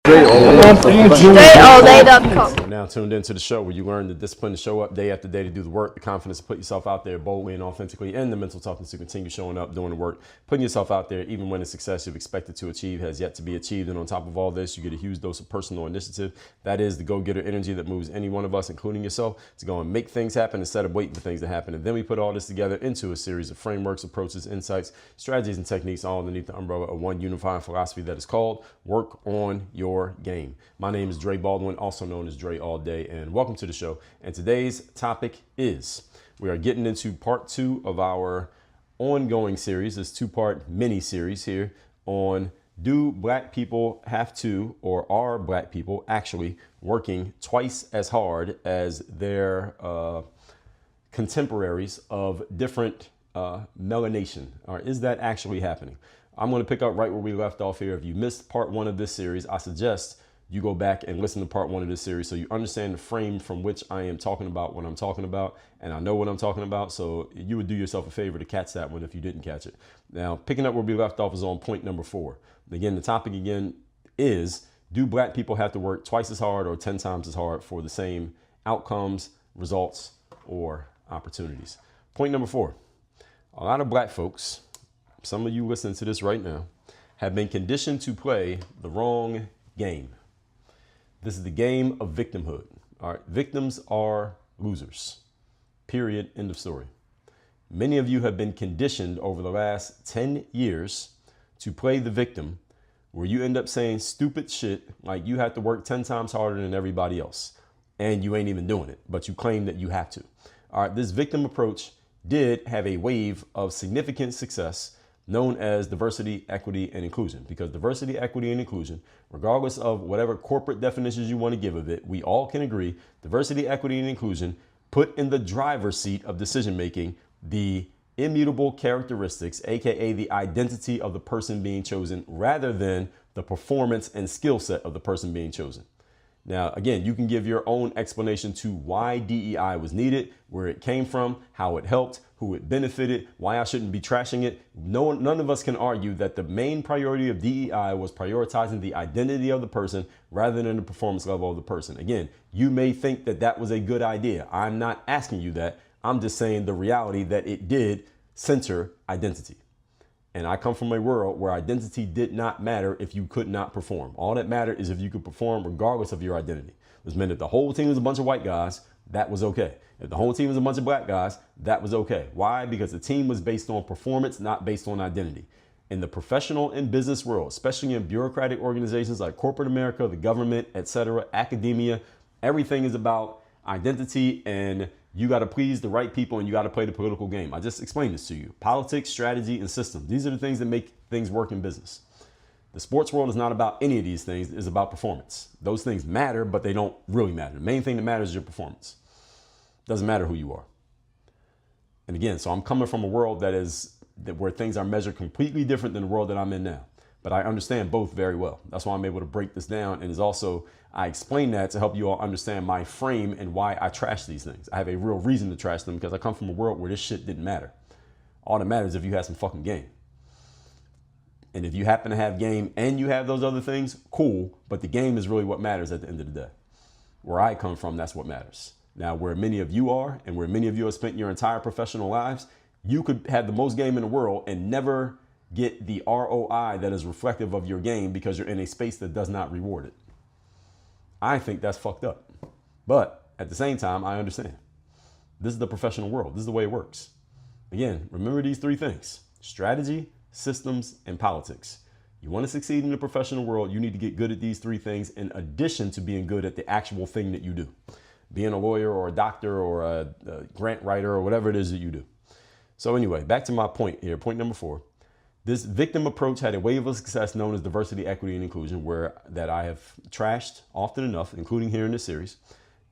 DreAllDay.com. You're now tuned into the show where you learn the discipline to show up day after day to do the work, the confidence to put yourself out there boldly and authentically, and the mental toughness to continue showing up, doing the work, putting yourself out there even when the success you've expected to achieve has yet to be achieved. And on top of all this, you get a huge dose of personal initiative. That is the go-getter energy that moves any one of us, including yourself, to go and make things happen instead of waiting for things to happen. And then we put all this together into a series of frameworks, approaches, insights, strategies, and techniques all underneath the umbrella of one unifying philosophy that is called Work on Your Game. My name is Baldwin, also known as DreAllDay, and welcome to the show. And today's topic is, we are getting into part 2 of our ongoing series, this 2-part mini series here on do black people have to, or are black people actually working twice as hard as their contemporaries of different melanation, or is that actually happening? I'm going to pick up right where we left off here. If you missed part 1 of this series, I suggest you go back and listen to part 1 of this series so you understand the frame from which I am talking about what I'm talking about, and I know what I'm talking about, so you would do yourself a favor to catch that one if you didn't catch it. Now, picking up where we left off is on point number 4. Again, the topic again is, do black people have to work twice as hard or 10 times as hard for the same outcomes, results, or opportunities? Point number 4, a lot of black folks, some of you listening to this right now, have been conditioned to play the wrong game. This is the game of victimhood. All right, victims are losers. Period. End of story. Many of you have been conditioned over the last 10 years to play the victim, where you end up saying stupid shit like you have to work 10 times harder than everybody else, and you ain't even doing it, but you claim that you have to. All right, this victim approach did have a wave of significant success known as diversity, equity, and inclusion. Because diversity, equity, and inclusion, regardless of whatever corporate definitions you want to give of it, we all can agree diversity, equity, and inclusion put in the driver's seat of decision making the immutable characteristics, aka the identity of the person being chosen, rather than the performance and skill set of the person being chosen. Now, again, you can give your own explanation to why DEI was needed, where it came from, how it helped, who it benefited, why I shouldn't be trashing it. None of us can argue that the main priority of DEI was prioritizing the identity of the person rather than the performance level of the person. Again, you may think that that was a good idea. I'm not asking you that. I'm just saying the reality that it did center identity. And I come from a world where identity did not matter if you could not perform. All that mattered is if you could perform regardless of your identity. This meant if the whole team was a bunch of white guys, that was okay. If the whole team was a bunch of black guys, that was okay. Why? Because the team was based on performance, not based on identity. In the professional and business world, especially in bureaucratic organizations like corporate America, the government, etc., academia, everything is about identity, and you got to please the right people and you got to play the political game. I just explained this to you. Politics, strategy, and systems. These are the things that make things work in business. The sports world is not about any of these things. It's about performance. Those things matter, but they don't really matter. The main thing that matters is your performance. Doesn't matter who you are. And again, so I'm coming from a world where things are measured completely different than the world that I'm in now. But I understand both very well. That's why I'm able to break this down. And is also, I explain that to help you all understand my frame and why I trash these things. I have a real reason to trash them because I come from a world where this shit didn't matter. All that matters is if you have some fucking game. And if you happen to have game and you have those other things, cool. But the game is really what matters at the end of the day. Where I come from, that's what matters. Now, where many of you are and where many of you have spent your entire professional lives, you could have the most game in the world and never get the ROI that is reflective of your game because you're in a space that does not reward it. I think that's fucked up. But at the same time, I understand. This is the professional world. This is the way it works. Again, remember these 3 things: strategy, systems, and politics. You want to succeed in the professional world, you need to get good at these 3 things in addition to being good at the actual thing that you do. Being a lawyer or a doctor or a grant writer or whatever it is that you do. So anyway, back to my point here, point number 4. This victim approach had a wave of success known as diversity, equity, and inclusion, that I have trashed often enough, including here in this series,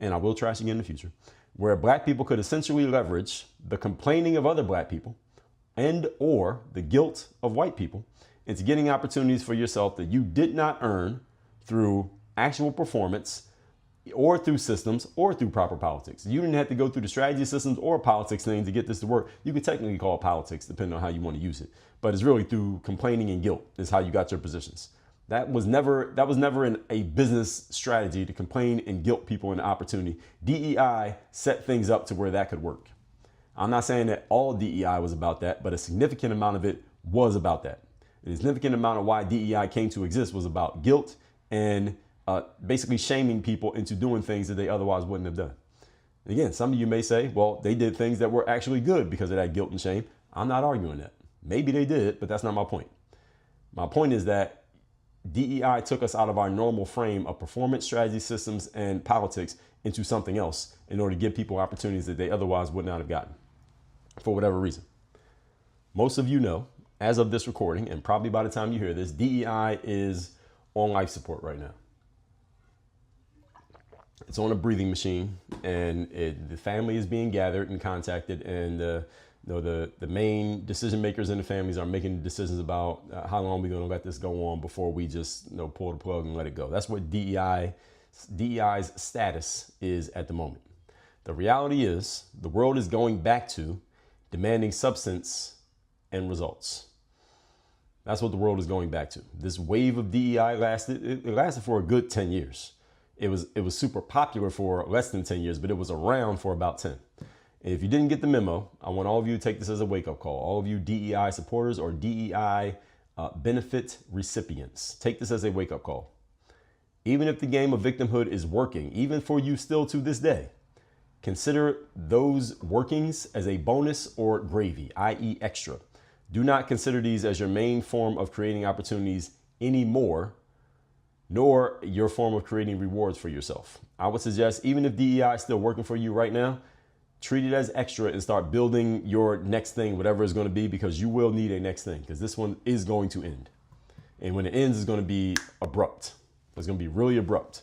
and I will trash again in the future, where black people could essentially leverage the complaining of other black people and or the guilt of white people into getting opportunities for yourself that you did not earn through actual performance or through systems or through proper politics. You didn't have to go through the strategy, systems, or politics thing to get this to work. You could technically call it politics depending on how you want to use it. But it's really through complaining and guilt is how you got your positions. That was never a business strategy to complain and guilt people into opportunity. DEI set things up to where that could work. I'm not saying that all DEI was about that, but a significant amount of it was about that. A significant amount of why DEI came to exist was about guilt and basically shaming people into doing things that they otherwise wouldn't have done. Again, some of you may say, well, they did things that were actually good because of that guilt and shame. I'm not arguing that. Maybe they did, but that's not my point. My point is that DEI took us out of our normal frame of performance, strategy, systems, and politics into something else in order to give people opportunities that they otherwise would not have gotten for whatever reason. Most of you know, as of this recording, and probably by the time you hear this, DEI is on life support right now. It's on a breathing machine, and the family is being gathered and contacted, and the main decision makers in the families are making decisions about how long we're going to let this go on before we just pull the plug and let it go. That's what DEI's status is at the moment. The reality is the world is going back to demanding substance and results. That's what the world is going back to. This wave of DEI lasted for a good 10 years. It was super popular for less than 10 years, but it was around for about 10. And if you didn't get the memo, I want all of you to take this as a wake-up call. All of you DEI supporters or DEI benefit recipients, take this as a wake-up call. Even if the game of victimhood is working, even for you still to this day, consider those workings as a bonus or gravy, i.e. extra. Do not consider these as your main form of creating opportunities anymore, nor your form of creating rewards for yourself. I would suggest, even if DEI is still working for you right now, treat it as extra and start building your next thing, whatever it's going to be, because you will need a next thing, because this one is going to end. And when it ends, it's going to be abrupt. It's going to be really abrupt.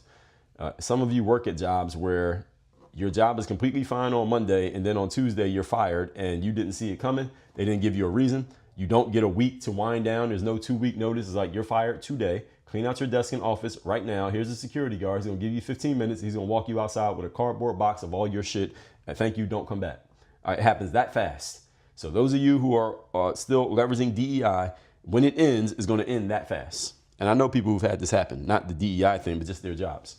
Some of you work at jobs where your job is completely fine on Monday, and then on Tuesday you're fired and you didn't see it coming. They didn't give you a reason. You don't get a week to wind down. There's no 2-week notice. It's like, you're fired today. Clean out your desk and office right now. Here's a security guard. He's going to give you 15 minutes. He's going to walk you outside with a cardboard box of all your shit. And thank you, don't come back. It happens that fast. So those of you who are still leveraging DEI, when it ends, it's going to end that fast. And I know people who've had this happen, not the DEI thing, but just their jobs.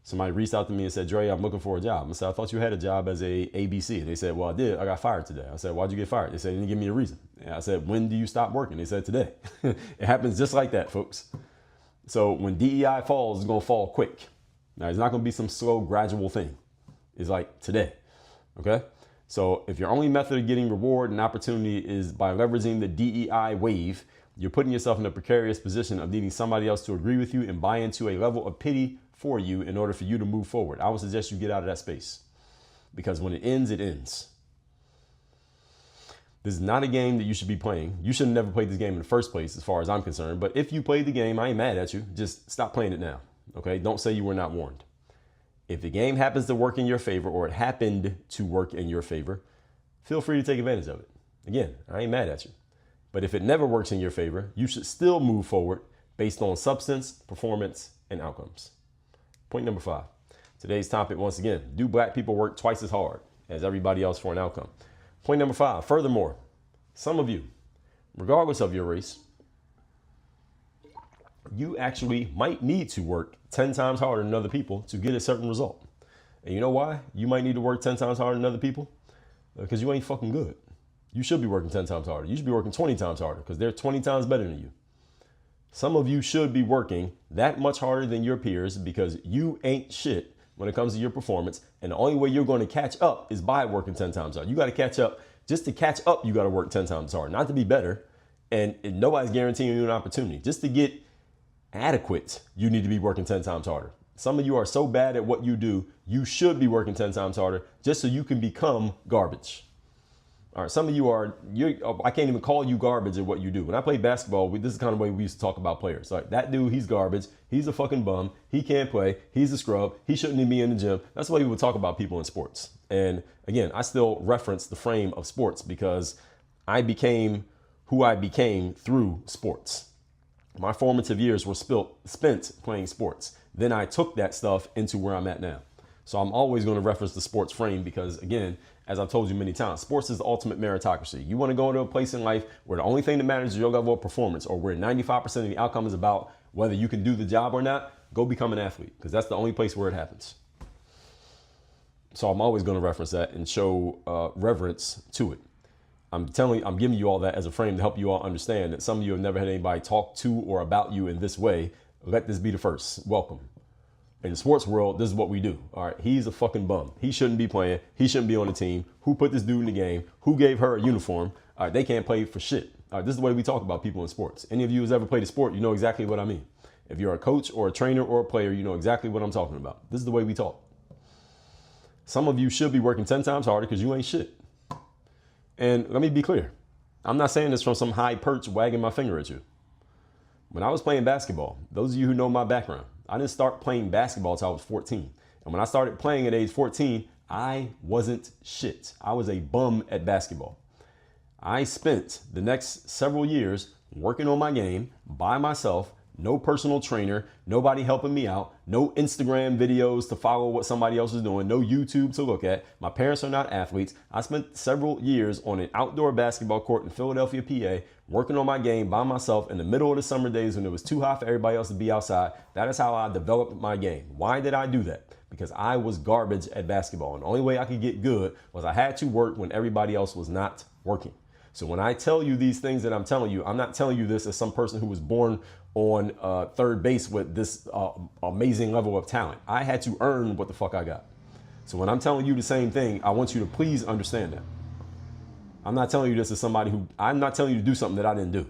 Somebody reached out to me and said, Dre, I'm looking for a job. I said, I thought you had a job as a ABC. And they said, well, I did. I got fired today. I said, why'd you get fired? They said, they didn't give me a reason. And I said, when do you stop working? They said, today. It happens just like that, folks. So when DEI falls, it's going to fall quick. Now, it's not going to be some slow, gradual thing. It's like today. Okay? So if your only method of getting reward and opportunity is by leveraging the DEI wave, you're putting yourself in a precarious position of needing somebody else to agree with you and buy into a level of pity for you in order for you to move forward. I would suggest you get out of that space, because when it ends, it ends. This is not a game that you should be playing. You should have never played this game in the first place, as far as I'm concerned. But if you played the game, I ain't mad at you. Just stop playing it now. Okay? Don't say you were not warned. If the game happens to work in your favor, or it happened to work in your favor, feel free to take advantage of it. Again, I ain't mad at you. But if it never works in your favor, you should still move forward based on substance, performance, and outcomes. Point number 5. Today's topic, once again, do black people work twice as hard as everybody else for an outcome? Point number 5, furthermore, some of you, regardless of your race, you actually might need to work 10 times harder than other people to get a certain result. And you know why you might need to work 10 times harder than other people? Because you ain't fucking good. You should be working 10 times harder. You should be working 20 times harder, because they're 20 times better than you. Some of you should be working that much harder than your peers, because you ain't shit when it comes to your performance. And the only way you're going to catch up is by working 10 times harder. You got to catch up. Just to catch up, you got to work 10 times harder, not to be better. And nobody's guaranteeing you an opportunity. Just to get adequate, you need to be working 10 times harder. Some of you are so bad at what you do, you should be working 10 times harder just so you can become garbage. All right, some of you I can't even call you garbage at what you do. When I played basketball, this is the kind of way we used to talk about players. Like, that dude, he's garbage. He's a fucking bum. He can't play. He's a scrub. He shouldn't even be in the gym. That's the way we would talk about people in sports. And again, I still reference the frame of sports, because I became who I became through sports. My formative years were spent playing sports. Then I took that stuff into where I'm at now. So I'm always going to reference the sports frame, because again, as I've told you many times, sports is the ultimate meritocracy. You want to go into a place in life where the only thing that matters is your level of performance, or where 95% of the outcome is about Whether you can do the job or not, go become an athlete, because that's the only place where it happens. So I'm always going to reference that and show reverence to it. I'm giving you all that as a frame to help you all understand that some of you have never had anybody talk to or about you in this way. Let this be the first. Welcome. In the sports world, this is what we do. All right, he's a fucking bum. He shouldn't be playing. He shouldn't be on the team. Who put this dude in the game? Who gave her a uniform? All right, they can't play for shit. All right, this is the way we talk about people in sports. Any of you who's ever played a sport, you know exactly what I mean. If you're a coach or a trainer or a player, you know exactly what I'm talking about. This is the way we talk. Some of you should be working 10 times harder because you ain't shit. And let me be clear. I'm not saying this from some high perch wagging my finger at you. When I was playing basketball, those of you who know my background, I didn't start playing basketball until I was 14. And when I started playing at age 14, I wasn't shit. I was a bum at basketball. I spent the next several years working on my game by myself. No personal trainer, nobody helping me out, no Instagram videos to follow what somebody else is doing, no YouTube to look at. My parents are not athletes. I spent several years on an outdoor basketball court in Philadelphia, PA, working on my game by myself in the middle of the summer days when it was too hot for everybody else to be outside. That is how I developed my game. Why did I do that? Because I was garbage at basketball. And the only way I could get good was I had to work when everybody else was not working. So when I tell you these things that I'm telling you, I'm not telling you this as some person who was born on third base with this amazing level of talent. I had to earn what the fuck I got. So when I'm telling you the same thing, I want you to please understand that. I'm not telling you this as somebody I'm not telling you to do something that I didn't do.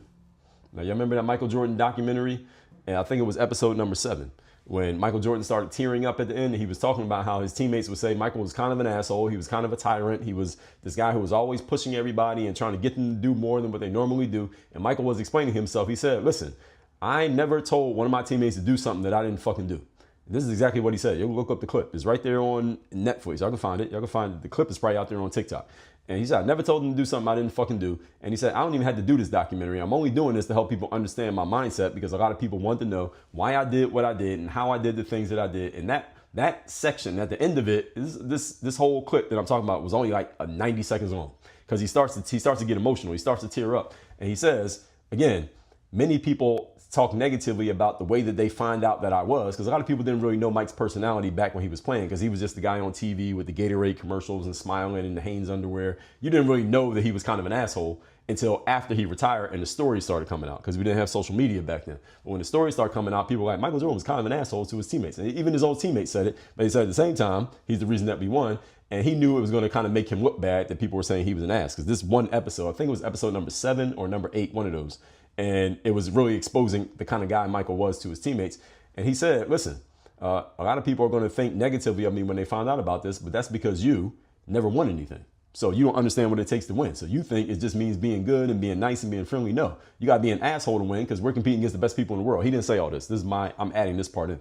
Now, you remember that Michael Jordan documentary? And I think it was episode number 7. When Michael Jordan started tearing up at the end, he was talking about how his teammates would say Michael was kind of an asshole. He was kind of a tyrant. He was this guy who was always pushing everybody and trying to get them to do more than what they normally do. And Michael was explaining himself. He said, listen, I never told one of my teammates to do something that I didn't fucking do. And this is exactly what he said. You'll look up the clip. It's right there on Netflix. Y'all can find it. Y'all can find it. The clip is probably out there on TikTok. And he said, I never told him to do something I didn't fucking do. And he said, I don't even have to do this documentary. I'm only doing this to help people understand my mindset because a lot of people want to know why I did what I did and how I did the things that I did. And that section at the end of it, this whole clip that I'm talking about was only like 90 seconds long because he starts to get emotional. He starts to tear up. And he says, again, many people talk negatively about the way that they find out that I was, because a lot of people didn't really know Mike's personality back when he was playing, because he was just the guy on TV with the Gatorade commercials and smiling in the Hanes underwear. You didn't really know that he was kind of an asshole until after he retired and the stories started coming out, because we didn't have social media back then. But when the stories started coming out, people were like, Michael Jordan was kind of an asshole to his teammates. And even his old teammates said it, but he said at the same time, he's the reason that we won. And he knew it was going to kind of make him look bad that people were saying he was an ass, because this one episode, I think it was episode number 7 or number 8, one of those. And it was really exposing the kind of guy Michael was to his teammates. And he said, listen, a lot of people are going to think negatively of me when they find out about this, but that's because you never won anything. So you don't understand what it takes to win. So you think it just means being good and being nice and being friendly. No, you got to be an asshole to win, because we're competing against the best people in the world. He didn't say all this. I'm adding this part in.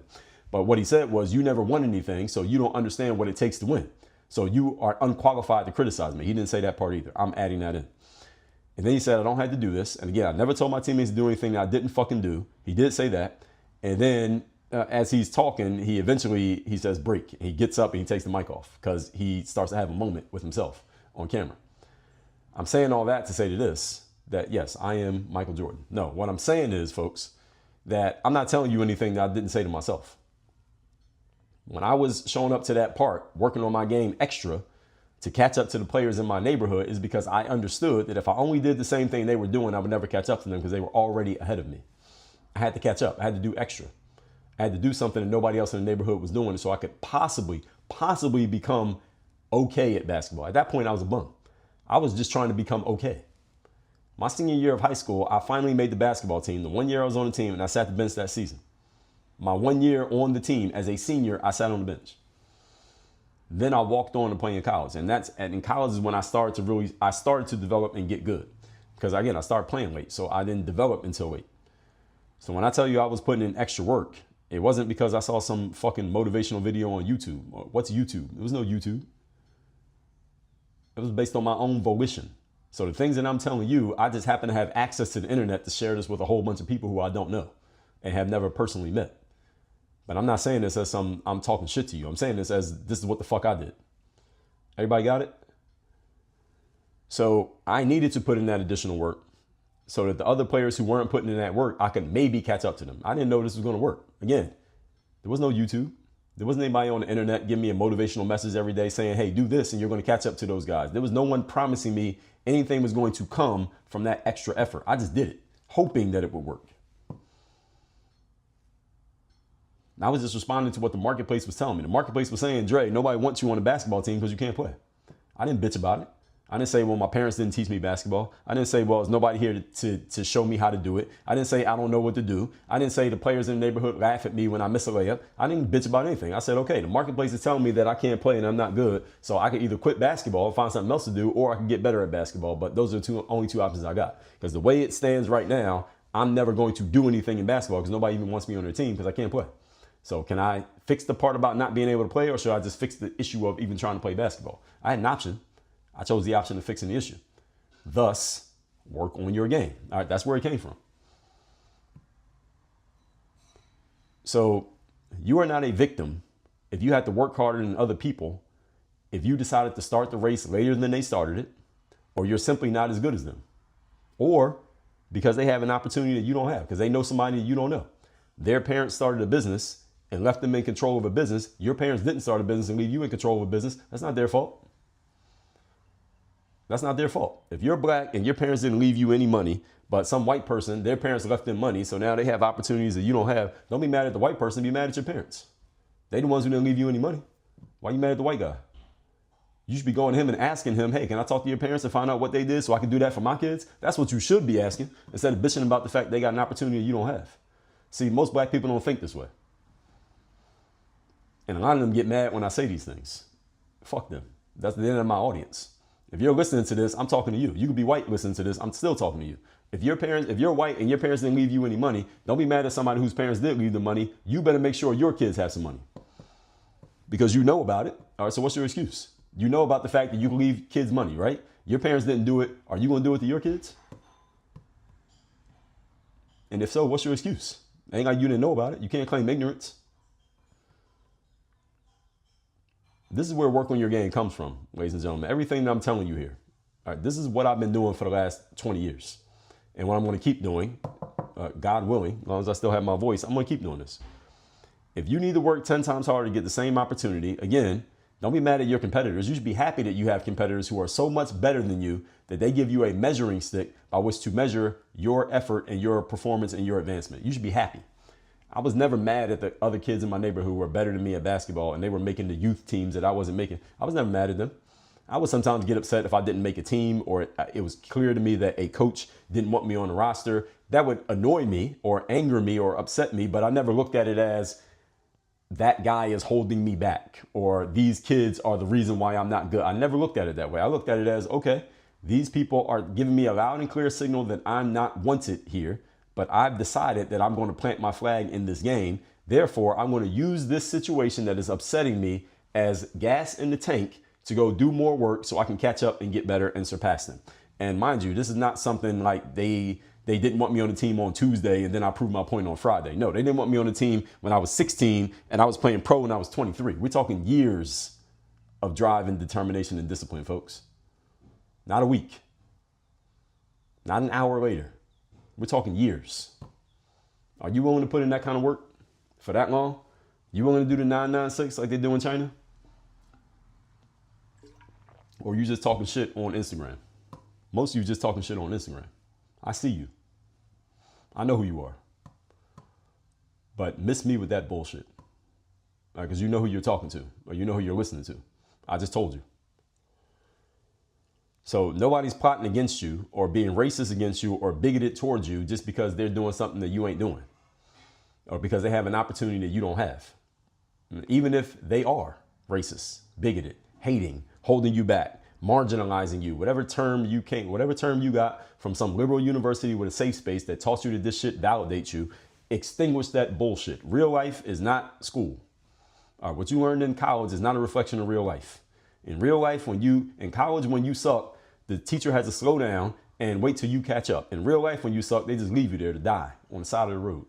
But what he said was, you never won anything, so you don't understand what it takes to win. So you are unqualified to criticize me. He didn't say that part either. I'm adding that in. And then he said, I don't have to do this. And again, I never told my teammates to do anything that I didn't fucking do. He did say that. And then as he's talking, he says break. He gets up and he takes the mic off because he starts to have a moment with himself on camera. I'm saying all that to say to this, that yes, I am Michael Jordan. No, what I'm saying is, folks, that I'm not telling you anything that I didn't say to myself. When I was showing up to that park, working on my game extra, to catch up to the players in my neighborhood, is because I understood that if I only did the same thing they were doing, I would never catch up to them because they were already ahead of me. I had to catch up. I had to do extra. I had to do something that nobody else in the neighborhood was doing so I could possibly become okay at basketball. At that point, I was a bum. I was just trying to become okay. My senior year of high school, I finally made the basketball team. The 1 year I was on the team and I sat the bench that season. My 1 year on the team as a senior, I sat on the bench. Then I walked on to play in college. And in college is when I started to develop and get good. Because again, I started playing late, so I didn't develop until late. So when I tell you I was putting in extra work, it wasn't because I saw some fucking motivational video on YouTube. What's YouTube? There was no YouTube. It was based on my own volition. So the things that I'm telling you, I just happen to have access to the internet to share this with a whole bunch of people who I don't know and have never personally met. But I'm not saying this as I'm talking shit to you. I'm saying this as this is what the fuck I did. Everybody got it? So I needed to put in that additional work. so that the other players who weren't putting in that work, I could maybe catch up to them. I didn't know this was going to work. Again, there was no YouTube. There wasn't anybody on the internet giving me a motivational message every day saying, hey, do this and you're going to catch up to those guys. There was no one promising me anything was going to come from that extra effort. I just did it, hoping that it would work. And I was just responding to what the marketplace was telling me. The marketplace was saying, Dre, nobody wants you on a basketball team because you can't play. I didn't bitch about it. I didn't say, well, my parents didn't teach me basketball. I didn't say, well, there's nobody here to show me how to do it. I didn't say, I don't know what to do. I didn't say the players in the neighborhood laugh at me when I miss a layup. I didn't bitch about anything. I said, okay, the marketplace is telling me that I can't play and I'm not good. So I could either quit basketball and find something else to do, or I can get better at basketball. But those are the only two options I got. Because the way it stands right now, I'm never going to do anything in basketball because nobody even wants me on their team because I can't play. So can I fix the part about not being able to play, or should I just fix the issue of even trying to play basketball? I had an option. I chose the option of fixing the issue. Thus, work on your game. All right, that's where it came from. So you are not a victim if you had to work harder than other people, if you decided to start the race later than they started it, or you're simply not as good as them, or because they have an opportunity that you don't have, because they know somebody that you don't know. Their parents started a business and left them in control of a business. Your parents didn't start a business and leave you in control of a business. That's not their fault. That's not their fault. If you're black and your parents didn't leave you any money, but some white person, their parents left them money, so now they have opportunities that you don't have, don't be mad at the white person, be mad at your parents. They the ones who didn't leave you any money. Why are you mad at the white guy? You should be going to him and asking him, hey, can I talk to your parents and find out what they did so I can do that for my kids? That's what you should be asking, instead of bitching about the fact they got an opportunity you don't have. See, most black people don't think this way. And a lot of them get mad when I say these things. Fuck them. That's the end of my audience. If you're listening to this, I'm talking to you. You could be white listening to this. I'm still talking to you. If you're white and your parents didn't leave you any money, don't be mad at somebody whose parents did leave the money. You better make sure your kids have some money because you know about it. All right. So what's your excuse? You know about the fact that you can leave kids money, right? Your parents didn't do it. Are you going to do it to your kids? And if so, what's your excuse? It ain't like you didn't know about it. You can't claim ignorance. This is where work on your game comes from, ladies and gentlemen. Everything that I'm telling you here. All right, this is what I've been doing for the last 20 years. And what I'm going to keep doing, God willing, as long as I still have my voice, I'm going to keep doing this. If you need to work 10 times harder to get the same opportunity, again, don't be mad at your competitors. You should be happy that you have competitors who are so much better than you that they give you a measuring stick by which to measure your effort and your performance and your advancement. You should be happy. I was never mad at the other kids in my neighborhood who were better than me at basketball and they were making the youth teams that I wasn't making. I was never mad at them. I would sometimes get upset if I didn't make a team or it was clear to me that a coach didn't want me on the roster. That would annoy me or anger me or upset me, but I never looked at it as that guy is holding me back or these kids are the reason why I'm not good. I never looked at it that way. I looked at it as, okay, these people are giving me a loud and clear signal that I'm not wanted here. But I've decided that I'm going to plant my flag in this game. Therefore, I'm going to use this situation that is upsetting me as gas in the tank to go do more work so I can catch up and get better and surpass them. And mind you, this is not something like they didn't want me on the team on Tuesday and then I proved my point on Friday. No, they didn't want me on the team when I was 16 and I was playing pro when I was 23. We're talking years of drive and determination and discipline, folks. Not a week. Not an hour later. We're talking years. Are you willing to put in that kind of work for that long? You willing to do the 996 like they do in China? Or you just talking shit on Instagram? Most of you just talking shit on Instagram. I see you. I know who you are. But miss me with that bullshit. Because you know who you're talking to or you know who you're listening to. I just told you. So nobody's plotting against you or being racist against you or bigoted towards you just because they're doing something that you ain't doing or because they have an opportunity that you don't have. Even if they are racist, bigoted, hating, holding you back, marginalizing you, whatever term you got from some liberal university with a safe space that taught you that this shit validates you, extinguish that bullshit. Real life is not school. What you learned in college is not a reflection of real life. In real life, when you suck, the teacher has to slow down and wait till you catch up. In real life, when you suck, they just leave you there to die on the side of the road.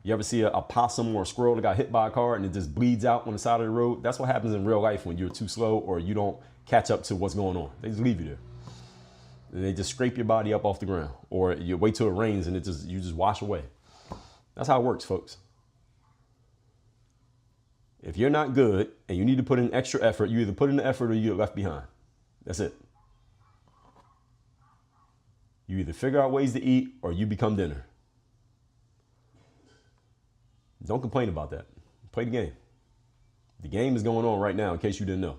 You ever see a possum or a squirrel that got hit by a car and it just bleeds out on the side of the road? That's what happens in real life when you're too slow or you don't catch up to what's going on. They just leave you there. And they just scrape your body up off the ground. Or you wait till it rains and you just wash away. That's how it works, folks. If you're not good and you need to put in extra effort, you either put in the effort or you get left behind. That's it. You either figure out ways to eat or you become dinner. Don't complain about that. Play the game. The game is going on right now, in case you didn't know.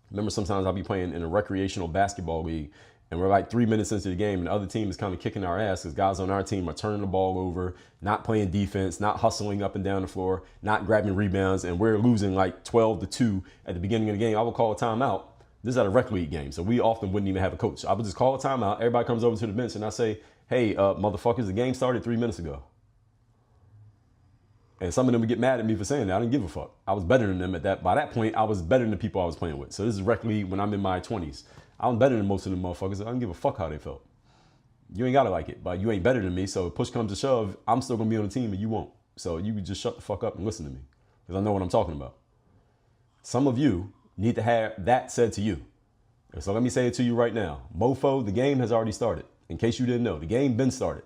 Remember, sometimes I'll be playing in a recreational basketball league, and we're like 3 minutes into the game, and the other team is kind of kicking our ass because guys on our team are turning the ball over, not playing defense, not hustling up and down the floor, not grabbing rebounds, and we're losing like 12-2 at the beginning of the game. I will call a timeout. This is at a rec league game, so we often wouldn't even have a coach. I would just call a timeout. Everybody comes over to the bench, and I say, hey, motherfuckers, the game started 3 minutes ago. And some of them would get mad at me for saying that. I didn't give a fuck. I was better than them at that. By that point, I was better than the people I was playing with. So this is rec league when I'm in my 20s. I was better than most of them motherfuckers. I didn't give a fuck how they felt. You ain't got to like it, but you ain't better than me. So if push comes to shove, I'm still going to be on the team and you won't. So you can just shut the fuck up and listen to me because I know what I'm talking about. Some of you need to have that said to you. And so let me say it to you right now. Mofo, the game has already started. In case you didn't know, the game been started.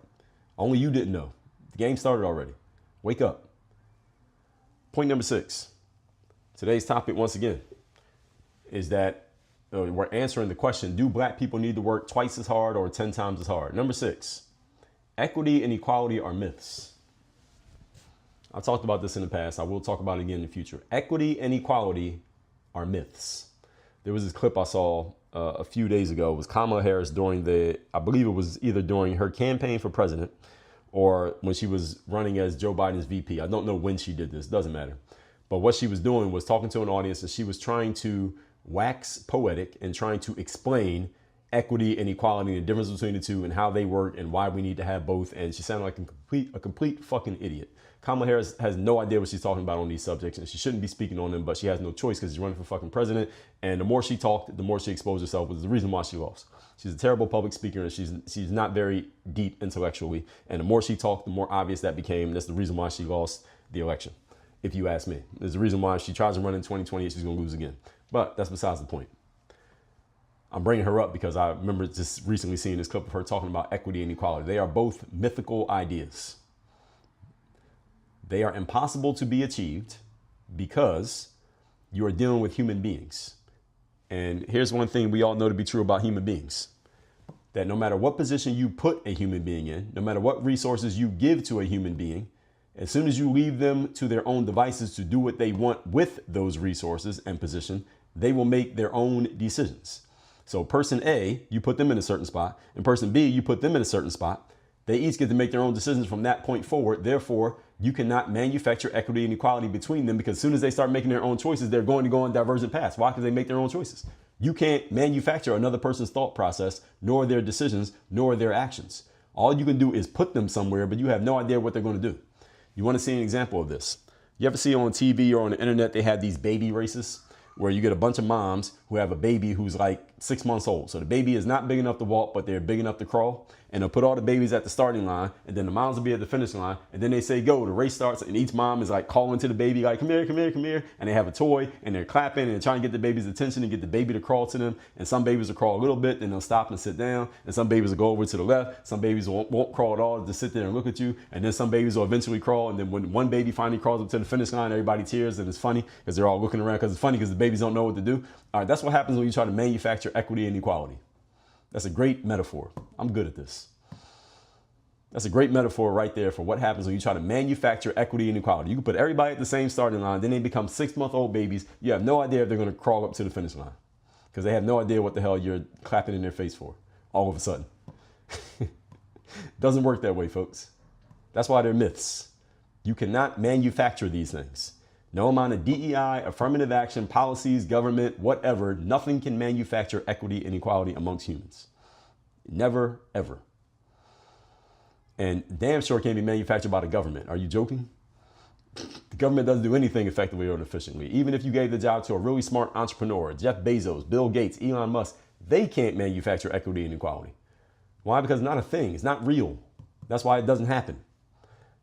Only you didn't know. The game started already. Wake up. Point number 6. Today's topic, once again, is that we're answering the question, do black people need to work twice as hard or 10 times as hard? Number 6, equity and equality are myths. I've talked about this in the past. I will talk about it again in the future. Equity and equality are myths. There was this clip I saw a few days ago. It was Kamala Harris I believe it was either during her campaign for president or when she was running as Joe Biden's VP. I don't know when she did this, doesn't matter. But what she was doing was talking to an audience and she was trying to wax poetic and trying to explain equity and equality and the difference between the two and how they work and why we need to have both. And she sounded like a complete fucking idiot. Kamala Harris has no idea what she's talking about on these subjects and she shouldn't be speaking on them, but she has no choice because she's running for fucking president. And the more she talked, the more she exposed herself, which is the reason why she lost. She's a terrible public speaker and she's not very deep intellectually. And the more she talked, the more obvious that became. That's the reason why she lost the election, if you ask me. There's the reason why if she tries to run in 2028, she's going to lose again. But that's besides the point. I'm bringing her up because I remember just recently seeing this clip of her talking about equity and equality. They are both mythical ideas. They are impossible to be achieved because you are dealing with human beings. And here's one thing we all know to be true about human beings, that no matter what position you put a human being in, no matter what resources you give to a human being, as soon as you leave them to their own devices to do what they want with those resources and position, they will make their own decisions. So person A, you put them in a certain spot, and person B, you put them in a certain spot. They each get to make their own decisions from that point forward. Therefore, you cannot manufacture equity and equality between them because as soon as they start making their own choices, they're going to go on divergent paths. Why? Because they make their own choices. You can't manufacture another person's thought process, nor their decisions, nor their actions. All you can do is put them somewhere, but you have no idea what they're going to do. You want to see an example of this? You ever see on TV or on the internet, they have these baby races where you get a bunch of moms who have a baby who's like 6 months old. So the baby is not big enough to walk, but they're big enough to crawl. And they'll put all the babies at the starting line, and then the moms will be at the finish line. And then they say, go, the race starts, and each mom is like calling to the baby, like, come here, come here, come here. And they have a toy, and they're clapping, and they're trying to get the baby's attention and get the baby to crawl to them. And some babies will crawl a little bit, then they'll stop and sit down. And some babies will go over to the left. Some babies won't crawl at all, just sit there and look at you. And then some babies will eventually crawl. And then when one baby finally crawls up to the finish line, everybody tears, and it's funny because they're all looking around because it's funny because the babies don't know what to do. All right, that's what happens when you try to manufacture equity and equality. That's a great metaphor. I'm good at this. That's a great metaphor right there for what happens when you try to manufacture equity and equality. You can put everybody at the same starting line, then they become 6-month-old babies. You have no idea if they're going to crawl up to the finish line because they have no idea what the hell you're clapping in their face for all of a sudden. Doesn't work that way, folks. That's why they're myths. You cannot manufacture these things. No amount of DEI, affirmative action, policies, government, whatever, nothing can manufacture equity and equality amongst humans. Never, ever. And damn sure can't be manufactured by the government. Are you joking? The government doesn't do anything effectively or efficiently. Even if you gave the job to a really smart entrepreneur, Jeff Bezos, Bill Gates, Elon Musk, they can't manufacture equity and equality. Why? Because it's not a thing. It's not real. That's why it doesn't happen.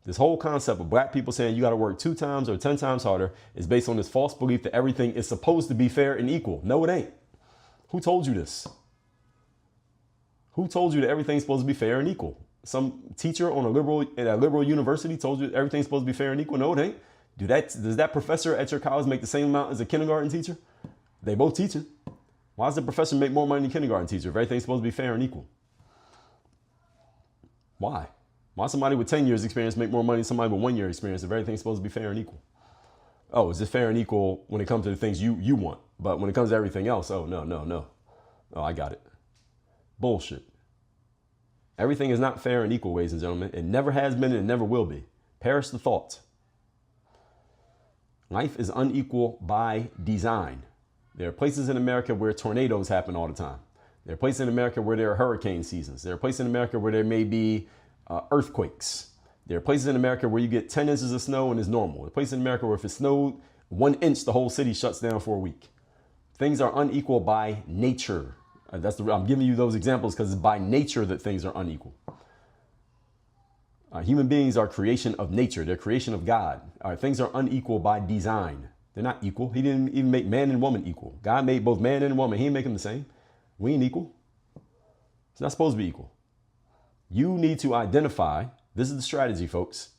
This whole concept of black people saying you got to work 2 times or 10 times harder is based on this false belief that everything is supposed to be fair and equal. No, it ain't. Who told you this? Who told you that everything's supposed to be fair and equal? Some teacher at a liberal university told you everything's supposed to be fair and equal? No, it ain't. Does that professor at your college make the same amount as a kindergarten teacher? They both teaching. Why does the professor make more money than a kindergarten teacher if everything's supposed to be fair and equal? Why? Why somebody with 10 years experience make more money than somebody with 1 year experience if everything's supposed to be fair and equal? Oh, is it fair and equal when it comes to the things you want? But when it comes to everything else, oh, no. Oh, I got it. Bullshit. Everything is not fair and equal, ladies and gentlemen. It never has been and it never will be. Perish the thought. Life is unequal by design. There are places in America where tornadoes happen all the time. There are places in America where there are hurricane seasons. There are places in America where there may be earthquakes. There are places in America where you get 10 inches of snow and it's normal. There are places in America where if it snowed 1 inch, the whole city shuts down for a week. Things are unequal by nature. I'm giving you those examples because it's by nature that things are unequal. Human beings are creation of nature. They're creation of God. Things are unequal by design. They're not equal. He didn't even make man and woman equal. God made both man and woman. He didn't make them the same. We ain't equal. It's not supposed to be equal. You need to identify, this is the strategy, folks.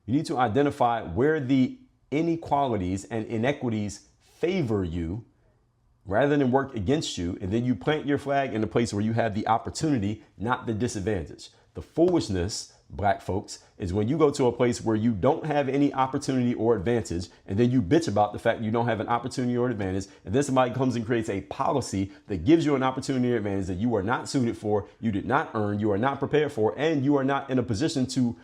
You need to identify where the inequalities and inequities favor you rather than work against you. And then you plant your flag in a place where you have the opportunity, not the disadvantage. The foolishness, black folks, is when you go to a place where you don't have any opportunity or advantage, and then you bitch about the fact you don't have an opportunity or advantage, and then somebody comes and creates a policy that gives you an opportunity or advantage that you are not suited for, you did not earn, you are not prepared for, and you are not in a position to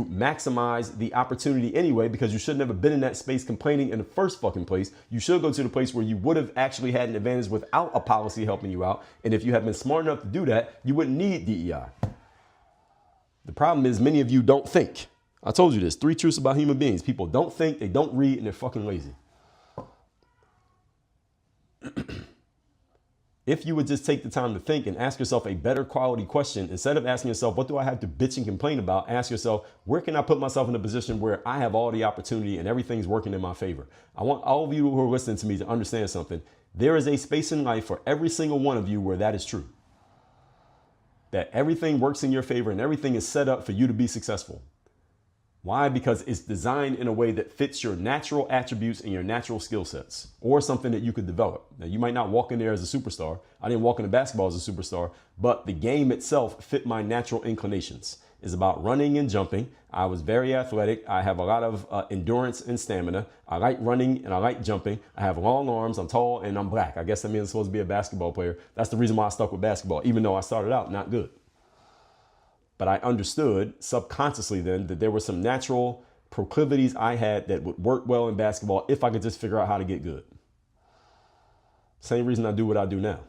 maximize the opportunity anyway, because you should never been in that space complaining in the first fucking place. You should go to the place where you would have actually had an advantage without a policy helping you out. And if you have been smart enough to do that, you wouldn't need DEI. The problem is many of you don't think. I told you this, 3 truths about human beings. People don't think, they don't read, and they're fucking lazy. If you would just take the time to think and ask yourself a better quality question, instead of asking yourself, what do I have to bitch and complain about? Ask yourself, where can I put myself in a position where I have all the opportunity and everything's working in my favor? I want all of you who are listening to me to understand something. There is a space in life for every single one of you where that is true. That everything works in your favor and everything is set up for you to be successful. Why? Because it's designed in a way that fits your natural attributes and your natural skill sets, or something that you could develop. Now, you might not walk in there as a superstar. I didn't walk into basketball as a superstar, but the game itself fit my natural inclinations. It's about running and jumping. I was very athletic. I have a lot of endurance and stamina. I like running and I like jumping. I have long arms. I'm tall and I'm black. I guess that means I'm supposed to be a basketball player. That's the reason why I stuck with basketball, even though I started out not good. But I understood subconsciously then that there were some natural proclivities I had that would work well in basketball if I could just figure out how to get good. Same reason I do what I do now.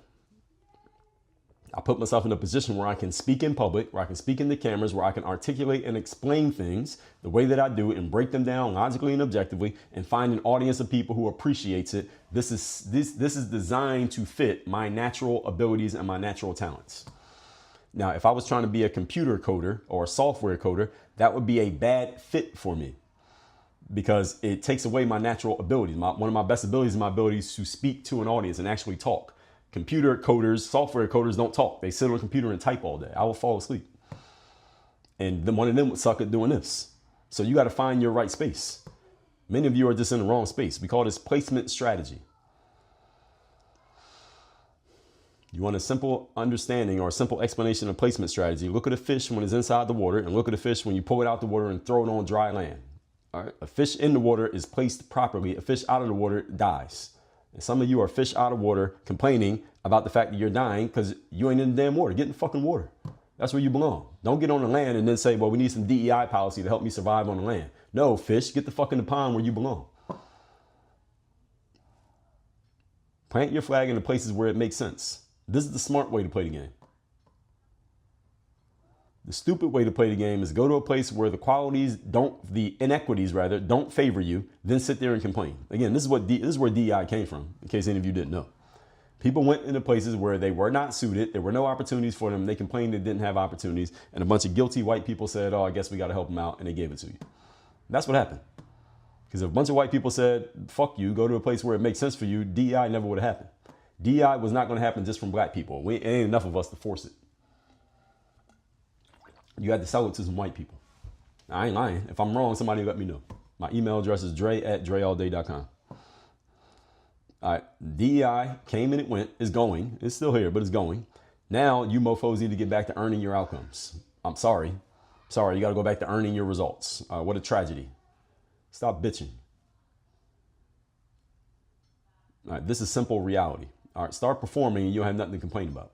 I put myself in a position where I can speak in public, where I can speak in the cameras, where I can articulate and explain things the way that I do and break them down logically and objectively and find an audience of people who appreciates it. This is designed to fit my natural abilities and my natural talents. Now, if I was trying to be a computer coder or a software coder, that would be a bad fit for me because it takes away my natural abilities. One of my best abilities is my ability to speak to an audience and actually talk. Computer coders, software coders don't talk. They sit on a computer and type all day. I will fall asleep. And then one of them would suck at doing this. So you got to find your right space. Many of you are just in the wrong space. We call this placement strategy. You want a simple understanding or a simple explanation of placement strategy. Look at a fish when it's inside the water and look at a fish when you pull it out the water and throw it on dry land. All right. A fish in the water is placed properly. A fish out of the water dies. And some of you are fish out of water complaining about the fact that you're dying because you ain't in the damn water. Get in the fucking water. That's where you belong. Don't get on the land and then say, well, we need some DEI policy to help me survive on the land. No, fish, get the fuck in the pond where you belong. Plant your flag in the places where it makes sense. This is the smart way to play the game. The stupid way to play the game is go to a place where the inequities don't favor you, then sit there and complain. Again, this is where DEI came from, in case any of you didn't know. People went into places where they were not suited, there were no opportunities for them, they complained they didn't have opportunities, and a bunch of guilty white people said, oh, I guess we got to help them out, and they gave it to you. That's what happened. Because if a bunch of white people said, fuck you, go to a place where it makes sense for you, DEI never would have happened. DEI was not going to happen just from black people. It ain't enough of us to force it. You had to sell it to some white people. I ain't lying. If I'm wrong, somebody let me know. My email address is dre@dreallday.com. All right, DEI came and it went. It's going. It's still here, but it's going. Now you mofos need to get back to earning your outcomes. I'm sorry. You got to go back to earning your results. What a tragedy. Stop bitching. All right, this is simple reality. All right, start performing and you'll have nothing to complain about.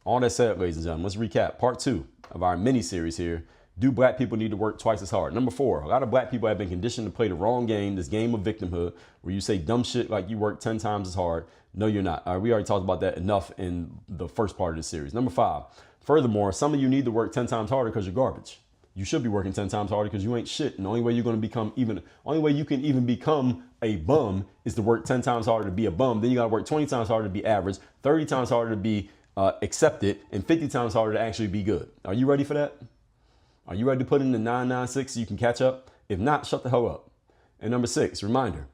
All that said, ladies and gentlemen, let's recap part 2 of our mini series here. Do black people need to work twice as hard? Number 4, a lot of black people have been conditioned to play the wrong game, this game of victimhood, where you say dumb shit like you work 10 times as hard. No, you're not. We already talked about that enough in the first part of the series. Number 5, furthermore, some of you need to work 10 times harder because you're garbage. You should be working 10 times harder because you ain't shit. And the only way you're going to become only way you can even become a bum is to work 10 times harder to be a bum. Then you got to work 20 times harder to be average, 30 times harder to be accepted, and 50 times harder to actually be good. Are you ready for that? Are you ready to put in the 996 so you can catch up? If not, shut the hell up. And number 6, reminder,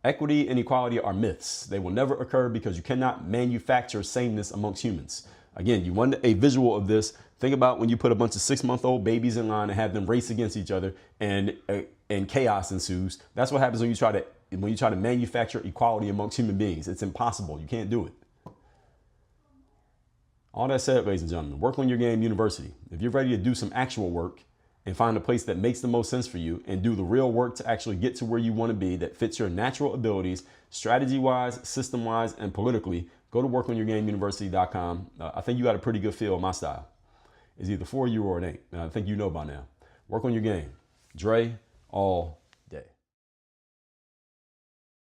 equity and equality are myths. They will never occur because you cannot manufacture sameness amongst humans. Again, you want a visual of this. Think about when you put a bunch of 6-month-old babies in line and have them race against each other and chaos ensues. That's what happens when you try to manufacture equality amongst human beings. It's impossible. You can't do it. All that said, ladies and gentlemen, work on your game university. If you're ready to do some actual work and find a place that makes the most sense for you and do the real work to actually get to where you want to be that fits your natural abilities, strategy-wise, system-wise, and politically, go to workonyourgameuniversity.com. I think you got a pretty good feel of my style. It's either for you or it ain't. I think you know by now. Work on your game. Dre, all